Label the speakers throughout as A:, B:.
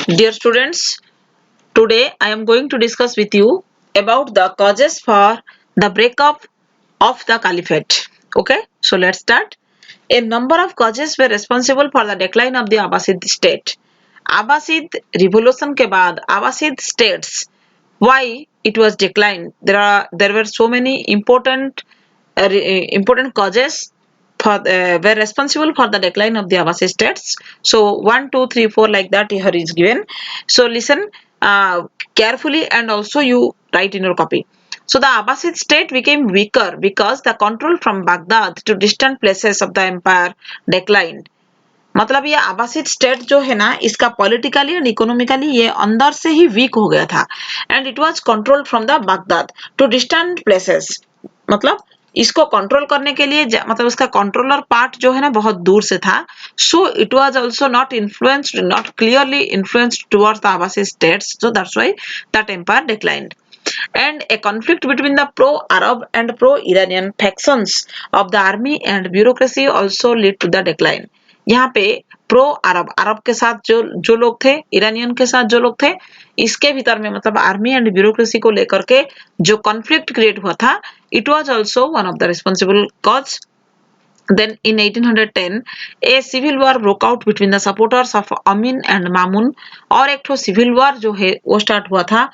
A: Dear students, today I am going to discuss with you about the causes for the breakup of the caliphate. Okay, so let's start. A number of causes were responsible for the decline of the Abbasid state. Abbasid revolution के बाद Abbasid states why it was declined. There were so many important causes were responsible for the decline of the Abbasid states. So 1, 2, 3, 4 like that here is given. So listen carefully and also you write in your copy. So the Abbasid state became weaker because the control from Baghdad to distant places of the empire declined. मतलब ये आबासिद state जो है ना इसका politically and economically ये अंदर से ही week हो गया था and it was controlled from the Baghdad to distant places मतलब इसको कंट्रोल करने के लिए मतलब इसका कंट्रोलर पार्ट जो है ना बहुत दूर से था so it was also not clearly influenced towards the Abbasid states so that's why that empire declined and a conflict between the pro-Arab and pro-Iranian factions of the army and bureaucracy also led to the decline. यहाँ पे pro अरब के साथ जो लोग थे Iranian के साथ जो लोग थे इसके भीतर में मतलब आर्मी एंड ब्यूरोक्रेसी को लेकर के जो कॉन्फ्लिक्ट क्रिएट हुआ था it was also one of the responsible cause. Then in 1810 a civil war broke out between the supporters of Amin and Mamun और एक ठो सिविल वॉर जो है वो स्टार्ट हुआ था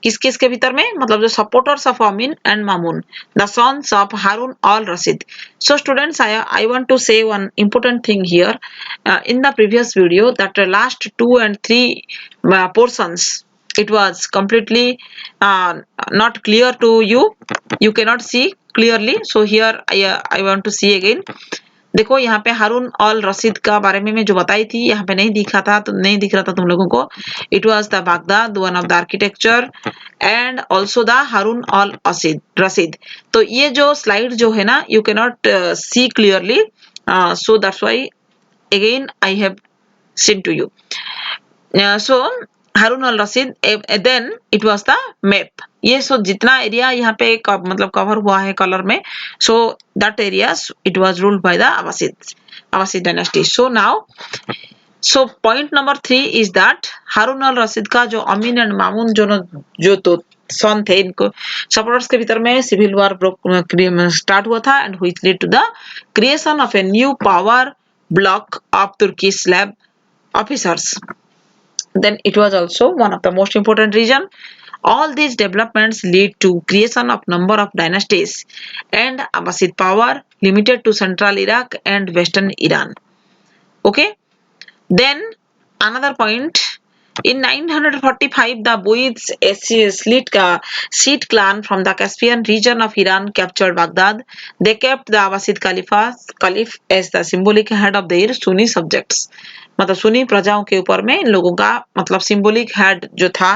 A: किस किस के भीतर में मतलब जो supporters of Amin and Mamun the sons of Harun al Rashid. So students, I want to say one important thing here. In the previous video that last 2 and 3 portions it was completely not clear to you cannot see clearly, so here I want to see again. देखो यहाँ पे हारून al Rashid का बारे में मैं जो बताई थी यहाँ पे नहीं दिख रहा था तुम लोगों को. It was the Baghdad one of the architecture and also the Harun al Rashid. तो ये जो स्लाइड जो है ना you can not see clearly, so that's why again I have sent to you. So Harun al Rashid then it was the map. ये so जितना area यहाँ पे मतलब कवर हुआ है कलर में so that area it was ruled by the Abbasid dynasty. So now so point number 3 is that Harun al Rashid का जो अमीन एंड मामून जो तो सन थे इनको सपोर्टर्स के भीतर में सिविल वॉर स्टार्ट हुआ था and which lead to the creation of a new power block of Turkish Slav officers. Then it was also one of the most important region. All these developments lead to creation of number of dynasties and Abbasid power limited to central Iraq and western Iran. Okay. Then another point. In 945, the Buyids, a Shiite clan from the Caspian region of Iran, captured Baghdad. They kept the Abbasid Caliph as the symbolic head of their Sunni subjects. मतलब सुन्नी प्रजाओं के ऊपर में इन लोगों का मतलब symbolic head जो था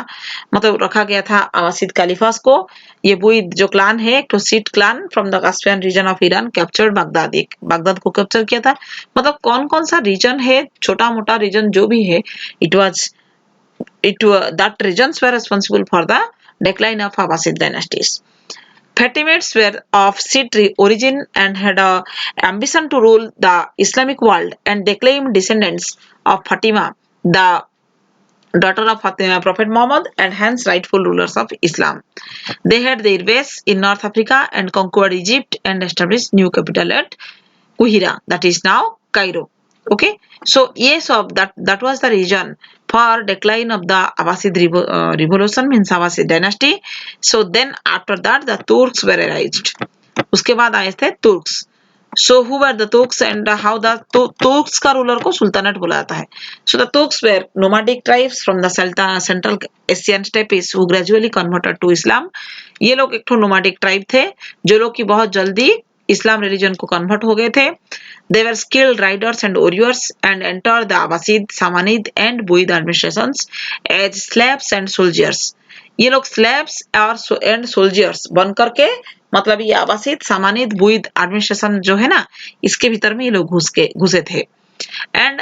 A: मतलब रखा गया था अब्बासिद खलीफास को. ये बुइद जो क्लान है एक तो Shiite clan from the Caspian region of Iran captured Baghdad को कैप्चर किया था. मतलब कौन कौन सा रीजन है छोटा मोटा रीजन जो भी है that regions were responsible for the decline of Abbasid dynasties. Fatimids were of Shiite origin and had a ambition to rule the Islamic world, and they claimed descendants of Fatima, the daughter of Prophet Muhammad, and hence rightful rulers of Islam. They had their base in North Africa and conquered Egypt and established new capital at Qahira, that is now Cairo. Okay, so yes, of that was the reason for decline of the Abbasid revolution means Abbasid dynasty. So then after that the Turks were arised. उसके बाद आए थे Turks. So who were the Turks and how the Turks का ruler को sultanate बोला जाता है. So the Turks were nomadic tribes from the Central Asian steppes who gradually converted to Islam. ये लोग एक ठो nomadic tribe थे जो लोग की बहुत जल्दी इस्लाम रिलीजन को कन्वर्ट हो गए थे. They were skilled riders and warriors and entered the Abbasid, Samanid and Buid administrations as slaves and soldiers. ये लोग स्लेव्स और एंड सोल्जर्स बन करके मतलब ये अब्बासिद सामानिद बुइद एडमिनिस्ट्रेशन जो है ना इसके भीतर में ये लोग घुसे थे and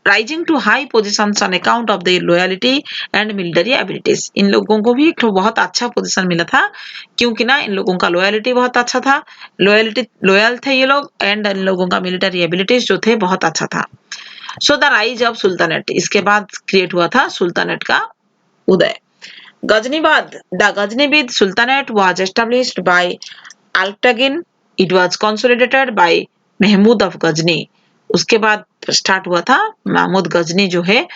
A: rising to high positions on account of their loyalty and military abilities. इन लोगों को भी एक बहुत अच्छा पोजीशन मिला था क्योंकि ना इन लोगों का लॉयल्टी बहुत अच्छा था, लॉयल थे ये लोग एंड इन लोगों का मिलिट्री एबिलिटीज जो थे बहुत अच्छा था. So the rise of sultanate, इसके बाद क्रिएट हुआ था सुल्तानेट का उदय। Ghaznavid, the Ghaznavid sultanate was established by Alptigin, it was consolidated by Mahmud of Ghazni. उसके बाद स्टार्ट हुआ था महमूद गजनी जो है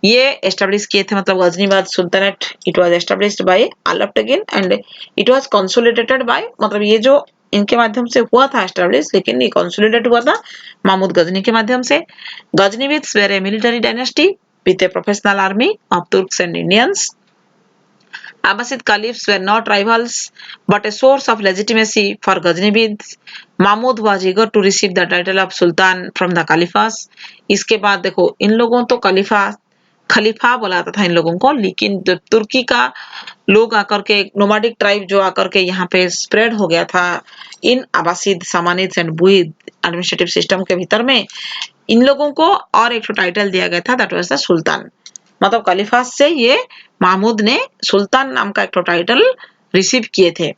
A: ये एस्टेब्लिश किए थे, मतलब Ghaznavid sultanate it was established by Alptigin and it was consolidated by, मतलब ये जो इनके माध्यम से हुआ था एस्टेब्लिश, लेकिन ये कंसोलिडेट हुआ था महमूद गजनी के माध्यम से। Ghaznavids were a military dynasty with a professional army of Turks and Indians. Abbasid caliphs were not rivals but a source of legitimacy for Ghaznavids. Mahmud was eager to receive the title of Sultan from the Caliphs. इसके बाद देखो इन लोगों तो खलीफा बुलाता था इन लोगों को, लेकिन जब तुर्की का लोग आकर के नोमाडिक ट्राइब जो आकर के यहाँ पे स्प्रेड हो गया था इन Abbasid सामानिद and Buyid administrative system के भीतर में, इन लोगों को और एक टाइटल दिया गया था, दैट वाज द सुल्तान। मतलब खलीफा से ये महमूद ने सुल्तान नाम का एक टाइटल रिसीव किए थे।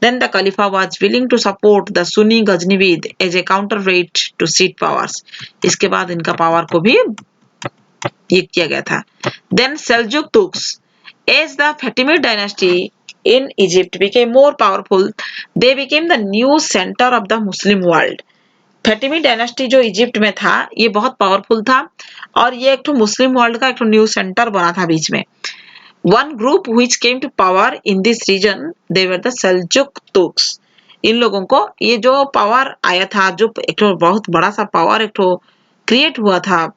A: Then the Khalifa was willing to support the Sunni Ghaznavid as a counterweight to seat powers. इसके बाद इनका पावर को भी ये किया गया था। Then Seljuk Turks, as the Fatimid dynasty in Egypt became more powerful, they became the new center of the Muslim world. Fatimid dynasty जो इजिप्ट में था ये बहुत पावरफुल था और ये एक तो मुस्लिम वर्ल्ड का एक तो न्यू सेंटर बना था बीच में। One group which came to power in this region they were the Seljuk Turks. इन लोगों को ये जो पावर आया था, जो एक तो बहुत बड़ा सा पावर एक तो क्रिएट हुआ था,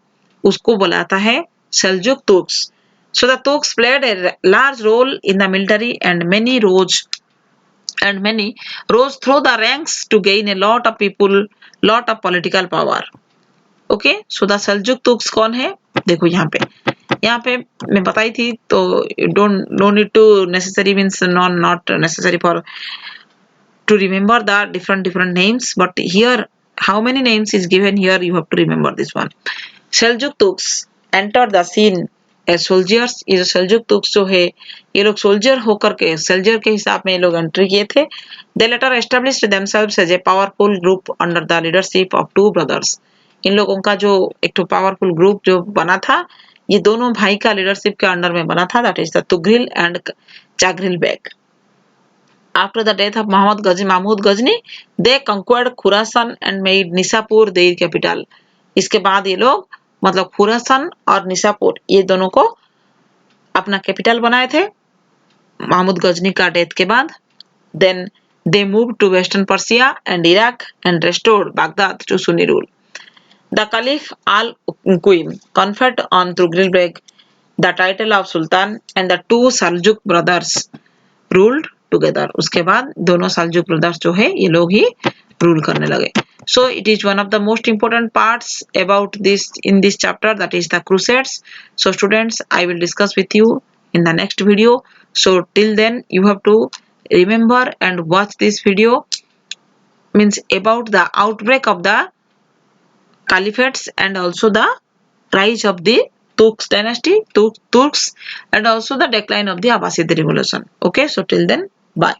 A: उसको बुलाता है Seljuk Turks. So the Turks played a large role in the military and many rose through the ranks to gain a lot of political power. Okay, so the Seljuk Turks कौन है देखो यहाँ पे मैं बताई थी, तो don't no need to necessary means not necessary for to remember the different names, but here how many names is given here, you have to remember this one. Seljuk Turks entered the scene as soldiers. ये जो Seljuk Turks जो है ये लोग soldier होकर के soldier के हिसाब में ये लोग एंट्री किए थे। They later established themselves as a powerful group under the leadership of two brothers. इन लोगों का जो एक तो पावरफुल ग्रुप जो बना था ये दोनों भाई का लीडरशिप के अंडर में बना था, that is the Tughril and Chaghri Beg. After the death of Mahmud Ghazni, they conquered Khurasan and made Nisapur their capital. इसके बाद ये लोग मतलब खुरासान और निसापुर ये दोनों को अपना कैपिटल बनाए थे महमूद गजनी का डेथ के बाद। Then they moved to Western Persia and Iraq and restored Baghdad to Sunni rule. The Caliph al-Qaim conferred on Tughril Beg the title of Sultan and the two Seljuk brothers ruled together. उसके बाद दोनों Seljuk brothers जो है ये लोग ही rule करने लगे। So it is one of the most important parts about this in this chapter, that is the crusades. So students, I will discuss with you in the next video. So till then you have to remember and watch this video, means about the outbreak of the caliphates and also the rise of the Turks dynasty, Turks, and also the decline of the Abbasid revolution. Okay, so till then, bye.